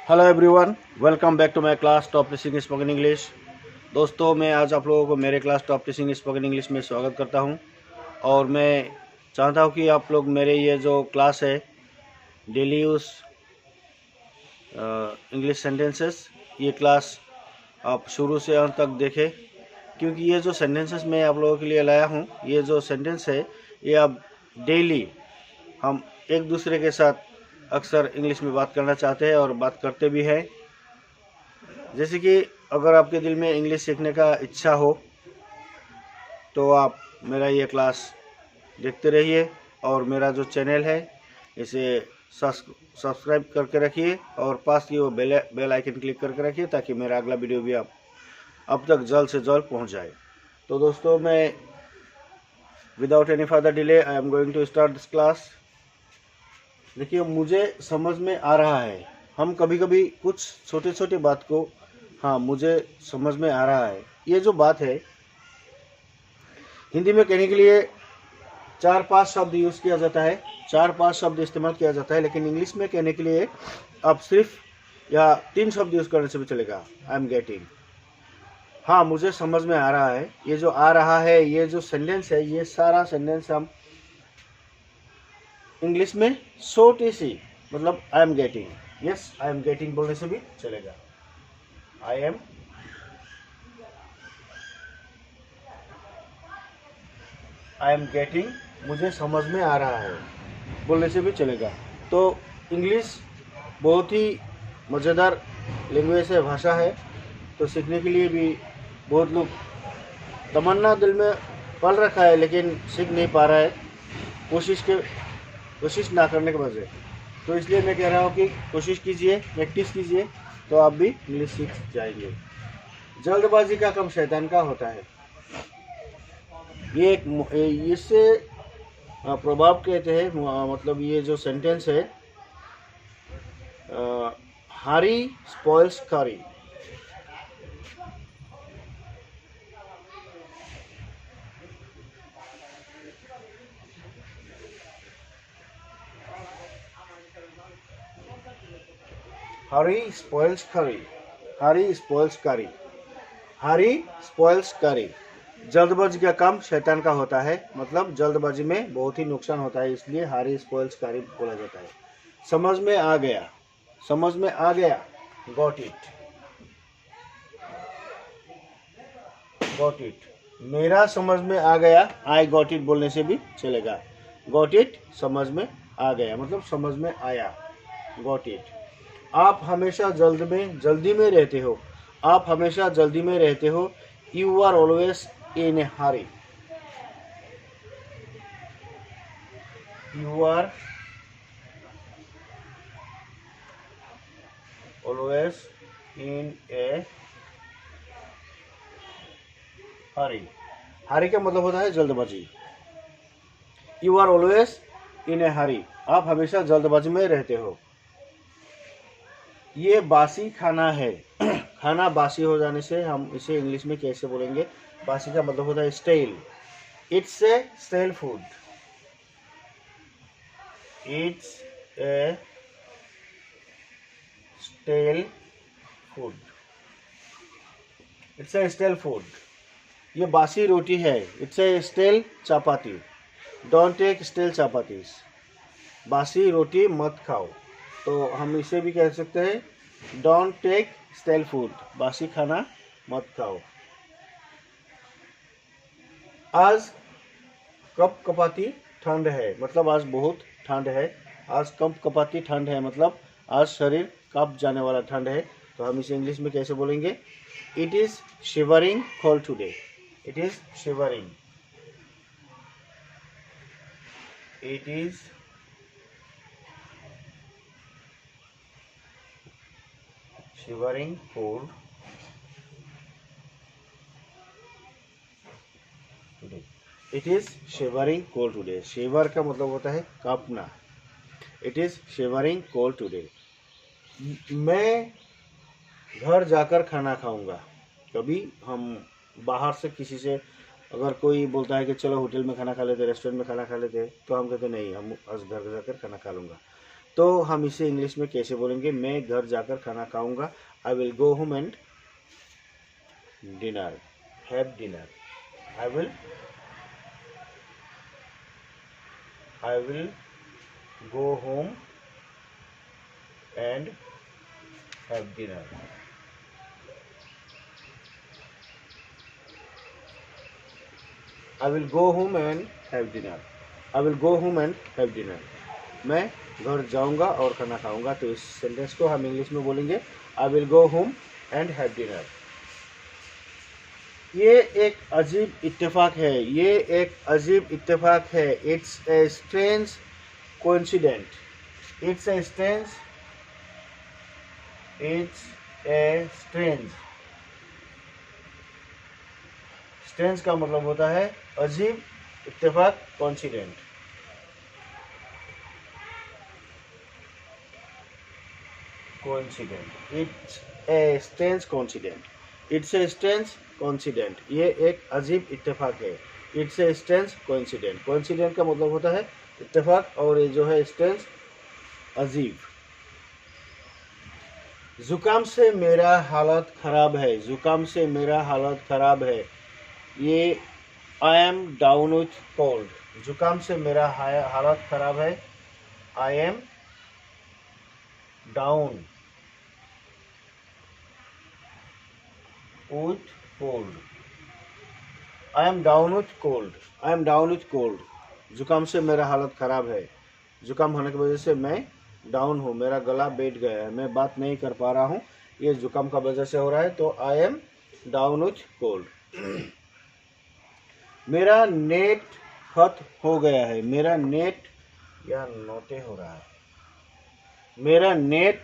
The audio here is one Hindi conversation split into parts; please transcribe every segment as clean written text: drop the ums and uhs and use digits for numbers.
Hello everyone, welcome back to my class top teaching spoken English. दोस्तों, मैं आज आप लोगों को मेरे class top teaching spoken English में स्वागत करता हूं और मैं चाहता हूं कि आप लोग मेरे ये जो क्लास है डेली यूज़ इंग्लिश सेंटेंसेस, ये क्लास आप शुरू से अंत तक देखें, क्योंकि ये जो सेंटेंसेस मैं आप लोगों के लिए लाया हूं, ये जो सेंटेंस है ये आप डेली हम एक दूसरे के साथ अक्सर इंग्लिश में बात करना चाहते हैं और बात करते भी हैं। जैसे कि अगर आपके दिल में इंग्लिश सीखने का इच्छा हो तो आप मेरा ये क्लास देखते रहिए और मेरा जो चैनल है इसे सब्सक्राइब करके रखिए और पास की वो बेल आइकन क्लिक करके रखिए ताकि मेरा अगला वीडियो भी आप तक जल्द से जल्द पहुंच जाए। तो दोस्तों, मैं without any further delay I am going to start this class. देखिए, मुझे समझ में आ रहा है, हम कभी कभी कुछ छोटे छोटे बात को मुझे समझ में आ रहा है। ये जो बात है हिंदी में कहने के लिए 4-5 शब्द यूज़ किया जाता है, 4-5 शब्द इस्तेमाल किया जाता है, लेकिन इंग्लिश में कहने के लिए आप सिर्फ या 3 शब्द यूज़ करने से भी चलेगा। आई एम गेटिंग, मुझे समझ में आ रहा है। ये जो आ रहा है, ये जो सेंटेंस है, ये सारा सेंटेंस हम इंग्लिश में छोटी सी मतलब I am getting, yes I am getting बोलने से भी चलेगा। आई एम गेटिंग, मुझे समझ में आ रहा है बोलने से भी चलेगा। तो इंग्लिश बहुत ही मज़ेदार लैंग्वेज है, भाषा है। तो सीखने के लिए भी बहुत लोग तमन्ना दिल में पल रखा है लेकिन सीख नहीं पा रहा है, कोशिश ना करने की वजह। तो इसलिए मैं कह रहा हूँ कि कोशिश कीजिए, प्रैक्टिस कीजिए, तो आप भी इंग्लिश सीख जाएंगे। जल्दबाजी का काम शैतान का होता है, ये एक इससे प्रभाव कहते हैं। मतलब ये जो सेंटेंस है, हरी स्पॉइल्स करी। हरी स्पॉइल्स करी, हरी स्पॉइल्स करी, हरी स्पॉइल्स करी। जल्दबाजी का काम शैतान का होता है, मतलब जल्दबाजी में बहुत ही नुकसान होता है, इसलिए हरी स्पॉइल्स करी बोला जाता है। समझ में आ गया, समझ में आ गया, गॉट इट, गॉट इट। मेरा समझ में आ गया, आई गॉट इट बोलने से भी चलेगा। गॉट इट समझ में आ गया मतलब समझ में आया, गॉट इट। आप हमेशा जल्दी में रहते हो, आप हमेशा जल्दी में रहते हो। You are always in a hurry, you are always in a hurry. Hurry का मतलब होता है जल्दबाजी। You are always in a hurry, आप हमेशा जल्दबाजी में रहते हो। ये बासी खाना है। खाना बासी हो जाने से हम इसे इंग्लिश में कैसे बोलेंगे? बासी का मतलब होता है stale. It's a stale food, it's a stale food, it's a stale food. ये बासी रोटी है। It's a stale chapati, don't take stale chapatis. बासी रोटी मत खाओ। तो हम इसे भी कह सकते हैं डोंट टेक स्टेल फूड, बासी खाना मत खाओ। आज कपकपाती ठंड है, मतलब आज बहुत ठंड है। आज कपकपाती ठंड है मतलब आज शरीर कांप जाने वाला ठंड है। तो हम इसे इंग्लिश में कैसे बोलेंगे? It is shivering cold today, it is shivering, it is shivering cold today, it is shivering cold today. Shiver का मतलब होता है कांपना। It is shivering cold today. मैं घर जाकर खाना खाऊंगा। कभी हम बाहर से किसी से अगर कोई बोलता है कि चलो होटल में खाना खा लेते, रेस्टोरेंट में खाना खा लेते, तो हम कहते नहीं, हम आज घर जाकर खाना खा लूँगा। तो हम इसे इंग्लिश में कैसे बोलेंगे? मैं घर जाकर खाना खाऊंगा। I will go home and dinner, have dinner. I will go home and have dinner. I will go home and have dinner. I will go home and have dinner. मैं घर जाऊंगा और खाना खाऊंगा। तो इस सेंटेंस को हम इंग्लिश में बोलेंगे I will go home and have dinner. ये एक अजीब इत्तेफाक है। ये एक अजीब इत्तेफाक है। It's a strange coincidence. It's a strange. It's a strange. Strange का मतलब होता है अजीब, इत्तेफाक, coincident. Coincident, it's a strange coincident. It's a strange coincident, ये एक अजीब इत्तेफाक है। It's a strange coincident. Coincident का मतलब होता है इत्तेफाक, और ये जो है स्ट्रेंज, अजीब। जुकाम से मेरा हालत खराब है। जुकाम से मेरा हालत खराब है। ये I am down with cold. जुकाम से मेरा हालत खराब है। I am down with cold. I am down with cold. I am down with cold. जुकाम से मेरा हालत खराब है। जुकाम होने की वजह से मैं डाउन हूँ, मेरा गला बैठ गया है, मैं बात नहीं कर पा रहा हूँ। ये जुकाम का वजह से हो रहा है। तो I am down with cold. मेरा नेट खत्म हो गया है। मेरा नेट, या नोटे हो रहा है। मेरा नेट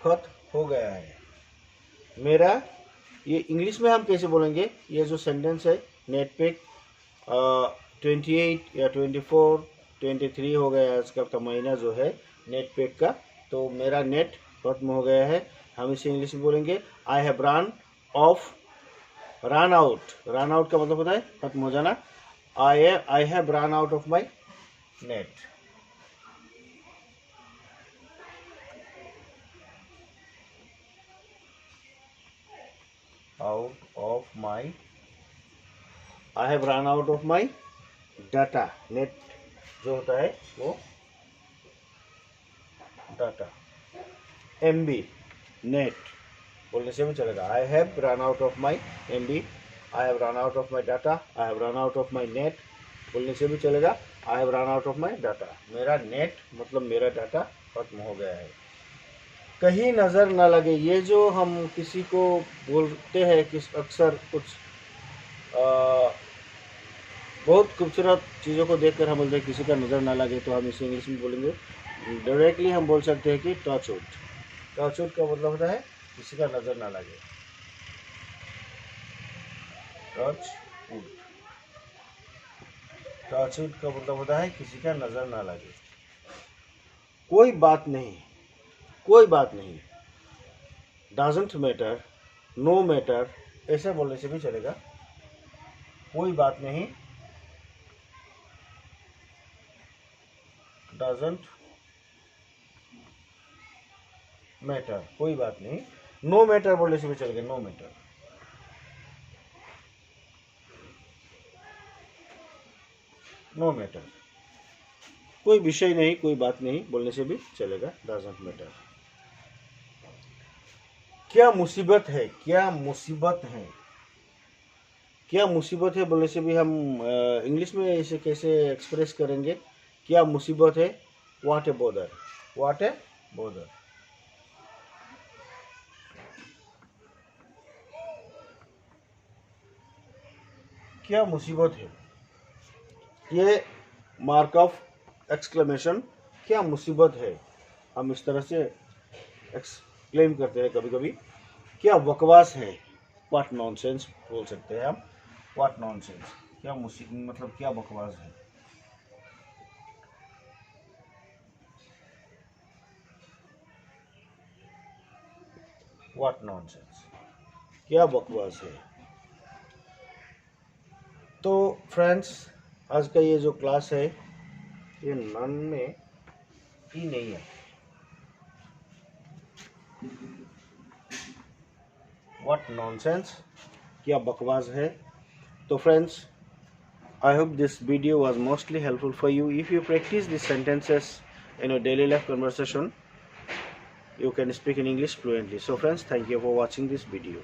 खत्म हो गया है। मेरा, ये इंग्लिश में हम कैसे बोलेंगे? ये जो सेंटेंस है, नेट पैक 28 या 24, 23 हो गया आजकल का महीना जो है नेट पैक का। तो मेरा नेट खत्म हो गया है। हम इसे इंग्लिश में बोलेंगे I have run out. Run out का मतलब होता है खत्म हो जाना। I have run out of my net. I have run out of my data. Net जो होता है वो डाटा। MB, नेट बोलने से भी चलेगा। I have run out of my MB. I have run out of my data. I have run out of my net बोलने से भी चलेगा। I have run out of my data. मेरा नेट मतलब मेरा डाटा खत्म हो गया है। कहीं नज़र न लगे, ये जो हम किसी को बोलते हैं कि अक्सर कुछ बहुत खूबसूरत चीज़ों को देखकर हम बोलते हैं किसी का नज़र ना लगे, तो हम इसे इंग्लिश में बोलेंगे, डायरेक्टली हम बोल सकते हैं कि टच वुड। टच वुड का मतलब होता है किसी का नज़र ना लगे। टच वुड, टच वुड का मतलब होता है किसी का नज़र ना लगे। कोई बात नहीं, कोई बात नहीं। डजंट मैटर, नो मैटर, ऐसे बोलने से भी चलेगा। कोई बात नहीं, डजंट मैटर, कोई बात नहीं। नो मैटर बोलने से भी चलेगा, नो मैटर। नो मैटर, कोई विषय नहीं, कोई बात नहीं बोलने से भी चलेगा, डजंट मैटर। क्या मुसीबत है, क्या मुसीबत है, क्या मुसीबत है बोलने से भी हम इंग्लिश में इसे कैसे एक्सप्रेस करेंगे? क्या मुसीबत है, what A bother, what A bother. क्या मुसीबत है, ये मार्क ऑफ एक्सक्लेमेशन, क्या मुसीबत है, हम इस तरह से एक्सक्लेम करते हैं कभी कभी। क्या बकवास है, व्हाट नॉनसेंस बोल सकते हैं हम, व्हाट नॉनसेंस। क्या मुसीबत मतलब क्या बकवास है। व्हाट नॉनसेंस, क्या बकवास है। तो फ्रेंड्स, आज का ये जो क्लास है ये नन में ही नहीं है, व्हाट नॉनसेंस, क्या बकवास है। तो friends, I hope this video was mostly helpful for you. If you practice these sentences in your daily life conversation, you can speak in English fluently. So friends, thank you for watching this video.